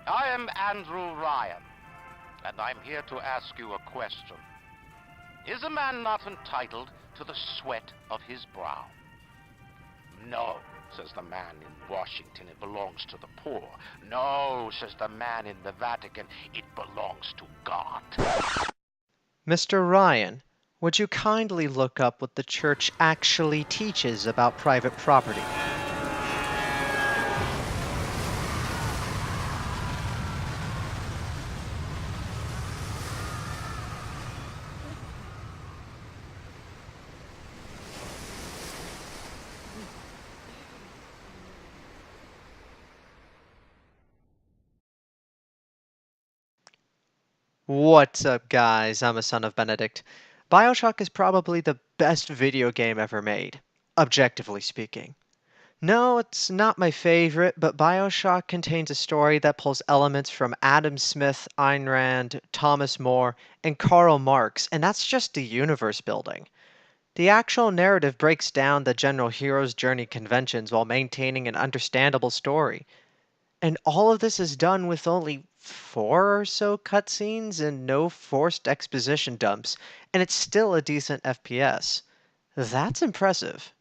I am Andrew Ryan, and I'm here to ask you a question. Is a man not entitled to the sweat of his brow? No, says the man in Washington, it belongs to the poor. No, says the man in the Vatican, it belongs to God. Mr. Ryan, would you kindly look up what the church actually teaches about private property? What's up, guys? I'm a son of Benedict. Bioshock is probably the best video game ever made, objectively speaking. No, it's not my favorite, but Bioshock contains a story that pulls elements from Adam Smith, Ayn Rand, Thomas More, and Karl Marx, and that's just the universe building. The actual narrative breaks down the general hero's journey conventions while maintaining an understandable story. And all of this is done with only 4 or so cutscenes and no forced exposition dumps, and it's still a decent FPS. That's impressive.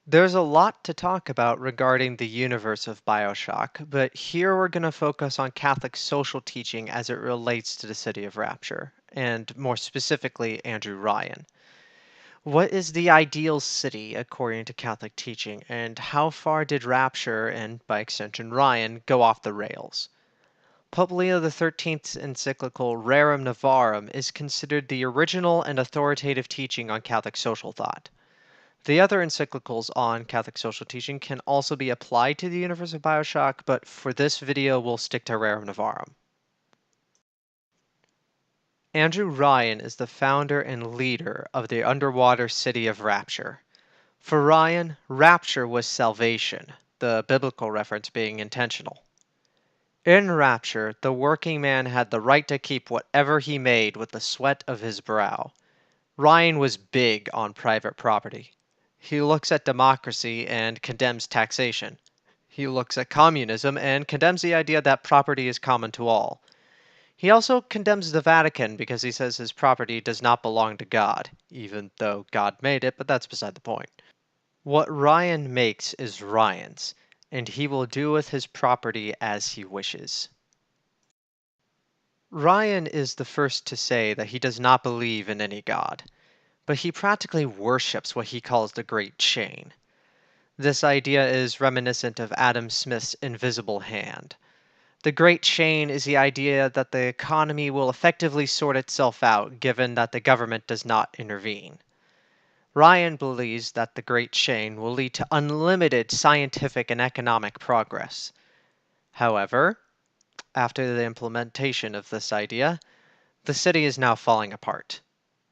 There's a lot to talk about regarding the universe of Bioshock, but here we're going to focus on Catholic social teaching as it relates to the City of Rapture, and more specifically, Andrew Ryan. What is the ideal city according to Catholic teaching, and how far did Rapture, and by extension Ryan, go off the rails? Pope Leo XIII's encyclical Rerum Novarum is considered the original and authoritative teaching on Catholic social thought. The other encyclicals on Catholic social teaching can also be applied to the universe of Bioshock, but for this video we'll stick to Rerum Novarum. Andrew Ryan is the founder and leader of the underwater city of Rapture. For Ryan, rapture was salvation, the biblical reference being intentional. In rapture, the working man had the right to keep whatever he made with the sweat of his brow. Ryan was big on private property. He looks at democracy and condemns taxation. He looks at communism and condemns the idea that property is common to all. He also condemns the Vatican because he says his property does not belong to God, even though God made it, but that's beside the point. What Ryan makes is Ryan's, and he will do with his property as he wishes. Ryan is the first to say that he does not believe in any god, but he practically worships what he calls the Great Chain. This idea is reminiscent of Adam Smith's invisible hand. The Great Chain is the idea that the economy will effectively sort itself out given that the government does not intervene. Ryan believes that the Great Chain will lead to unlimited scientific and economic progress. However, after the implementation of this idea, the city is now falling apart.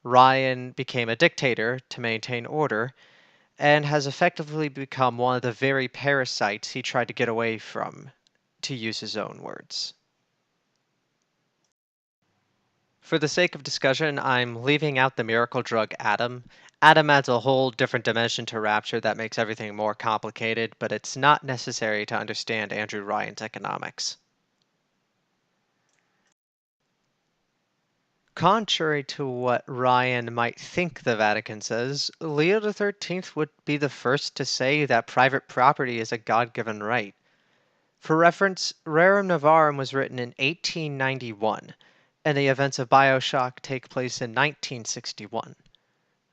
Ryan became a dictator to maintain order and has effectively become one of the very parasites he tried to get away from, to use his own words. For the sake of discussion, I'm leaving out the miracle drug Adam. Adam adds a whole different dimension to Rapture that makes everything more complicated, but it's not necessary to understand Andrew Ryan's economics. Contrary to what Ryan might think the Vatican says, Leo XIII would be the first to say that private property is a God-given right. For reference, Rerum Novarum was written in 1891, and the events of Bioshock take place in 1961.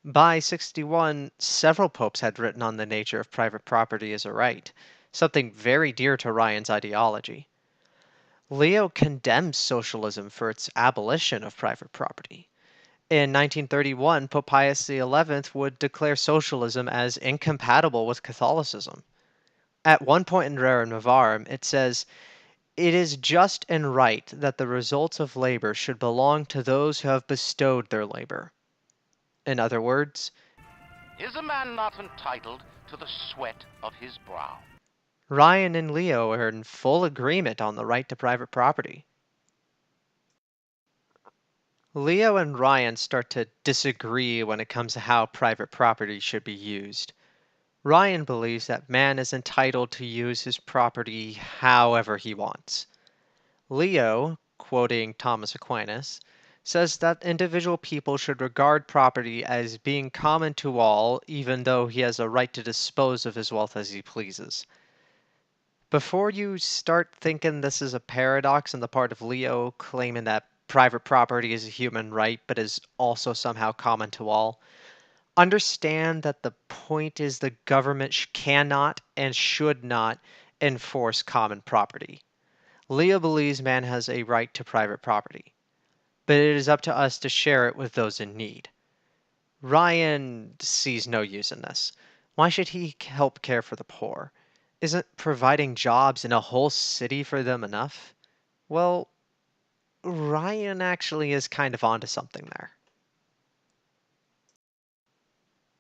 By 61, several popes had written on the nature of private property as a right, something very dear to Ryan's ideology. Leo condemns socialism for its abolition of private property. In 1931, Pope Pius XI would declare socialism as incompatible with Catholicism. At one point in Rerum Novarum, it says, "It is just and right that the results of labor should belong to those who have bestowed their labor." In other words, Is a man not entitled to the sweat of his brow? Ryan and Leo are in full agreement on the right to private property. Leo and Ryan start to disagree when it comes to how private property should be used. Ryan believes that man is entitled to use his property however he wants. Leo, quoting Thomas Aquinas, says that individual people should regard property as being common to all, even though he has a right to dispose of his wealth as he pleases. Before you start thinking this is a paradox on the part of Leo claiming that private property is a human right but is also somehow common to all, understand that the point is the government cannot and should not enforce common property. Leo believes man has a right to private property, but it is up to us to share it with those in need. Ryan sees no use in this. Why should he help care for the poor? Isn't providing jobs in a whole city for them enough? Well, Ryan actually is kind of onto something there.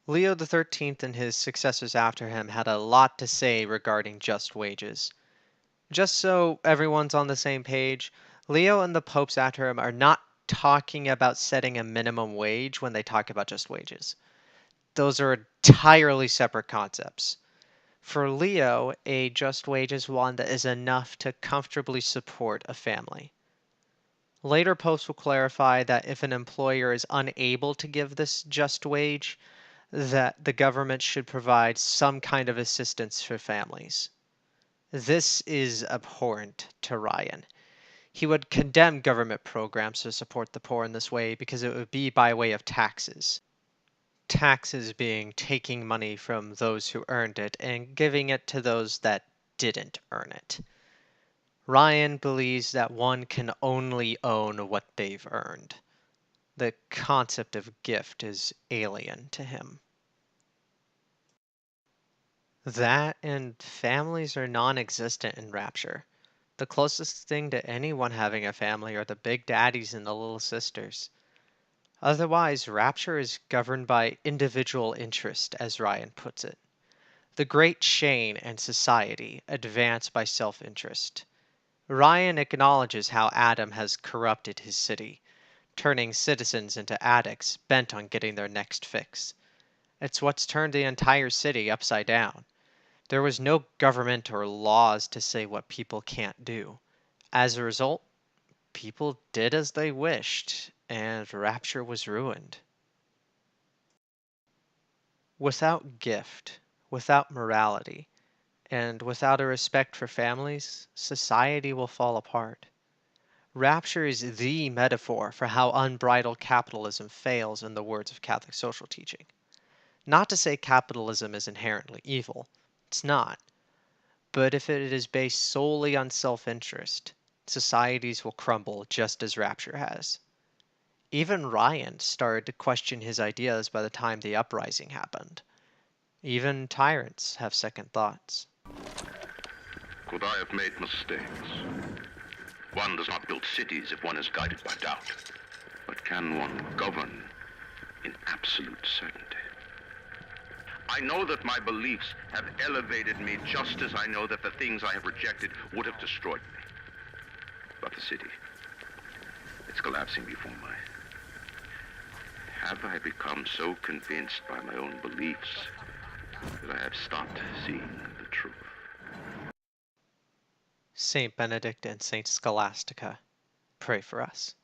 Leo XIII and his successors after him had a lot to say regarding just wages. Just so everyone's on the same page, Leo and the popes after him are not talking about setting a minimum wage when they talk about just wages. Those are entirely separate concepts. For Leo, a just wage is one that is enough to comfortably support a family. Later popes will clarify that if an employer is unable to give this just wage, that the government should provide some kind of assistance for families. This is abhorrent to Ryan. He would condemn government programs to support the poor in this way because it would be by way of taxes. Taxes being taking money from those who earned it and giving it to those that didn't earn it. Ryan believes that one can only own what they've earned. The concept of gift is alien to him. That and families are non existent in Rapture. The closest thing to anyone having a family are the big daddies and the little sisters. Otherwise, Rapture is governed by individual interest, as Ryan puts it. The great chain and society advance by self interest. Ryan acknowledges how Adam has corrupted his city, turning citizens into addicts bent on getting their next fix. It's what's turned the entire city upside down. There was no government or laws to say what people can't do. As a result, people did as they wished, and Rapture was ruined. Without gift, without morality, and without a respect for families, society will fall apart. Rapture is the metaphor for how unbridled capitalism fails, in the words of Catholic social teaching. Not to say capitalism is inherently evil, it's not. But if it is based solely on self interest, societies will crumble just as Rapture has. Even Ryan started to question his ideas by the time the uprising happened. Even tyrants have second thoughts. Could I have made mistakes? One does not build cities if one is guided by doubt. But can one govern in absolute certainty? I know that my beliefs have elevated me just as I know that the things I have rejected would have destroyed me. But the city, it's collapsing before my... Have I become so convinced by my own beliefs that I have stopped seeing the truth? Saint Benedict and Saint Scholastica, pray for us.